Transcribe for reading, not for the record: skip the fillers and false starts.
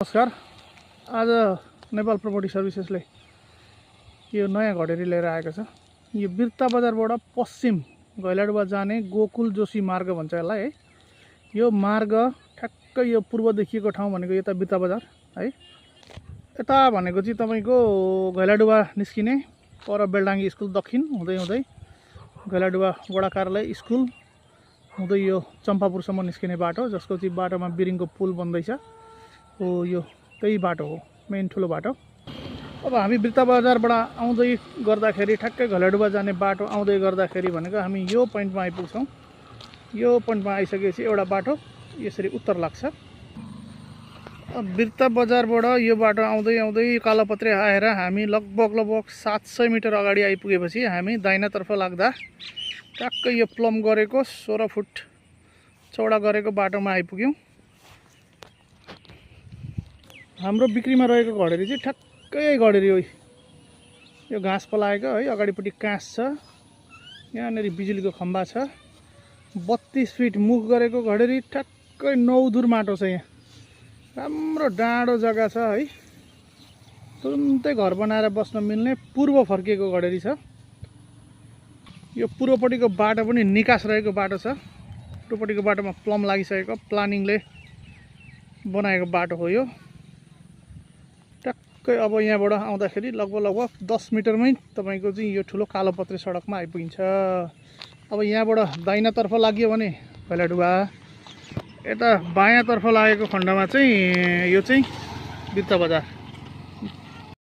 नमस्कार। आज नेपाल प्रपर्टी सर्भिसेसले यो नयाँ घडेरी लिएर आएको छ। यो बिर्ता बजारबाट पश्चिम गैलाडुवा जाने गोकुल जोशी मार्ग भन्छ यसलाई है। यो मार्ग ठ्याक्कै यो पूर्व देखिएको ठाउँ भनेको यता बिर्ता बजार है। यता भनेको चाहिँ तपाईको गैलाडुवा निस्किने पर बेलडाङ्गी स्कुल दक्षिण हुँदै हुँदै गैलाडुवा वडा कार्यालय स्कुल हुँदै यो चम्पापुरसम्म निस्किने बाटो, जसको चाहिँ बाटोमा बिरिङको पुल बन्दैछ। हो यो त्यही बाटो हो, मेन ठुलो बाटो। अब हामी बिर्ता बजारबाट आउँदै गर्दाखेरि ठ्याक्कै गैलाडुवा जाने बाटो आउँदै गर्दाखेरि भनेको हामी यो पोइन्टमा आइपुग्छौँ। यो पोइन्टमा आइसकेपछि एउटा बाटो यसरी उत्तर लाग्छ। अब बिर्ता बजारबाट यो बाटो आउँदै आउँदै कालोपत्रे आएर हामी लगभग 700 मिटर अगाडि आइपुगेपछि हामी दाहिनातर्फ लाग्दा ठ्याक्कै यो प्लम गरेको 16 फुट चौडा गरेको बाटोमा आइपुग्यौँ। हाम्रो बिक्रीमा रहेको घडेरी चाहिँ ठ्याक्कै घडेरी हो। यो घाँस पलाएको है, अगाडिपट्टि काँस छ, यहाँनिर बिजुलीको खम्बा छ, 32 फिट मुख गरेको घडेरी, ठ्याक्कै 9 धुर माटो छ। यहाँ राम्रो डाँडो जग्गा छ है, तुरुन्तै घर बनाएर बस्न मिल्ने पूर्व फर्किएको घडेरी छ। यो पूर्वपट्टिको बाटो पनि निकास रहेको बाटो छ। पूर्वपट्टिको बाटोमा प्लम लागिसकेको प्लानिङले बनाएको बाटो हो यो। टक्कै अब यहाँबाट आउँदाखेरि लगभग 10 मिटरमै तपाईको चाहिँ यो ठुलो कालोपत्रे सडकमा आइपुगिन्छ। अब यहाँबाट दाहिनातर्फ लाग्यो भने गैलाडुवा, यता बायाँतर्फ लागेको खण्डमा चाहिँ यो चाहिँ बिर्ता बजार।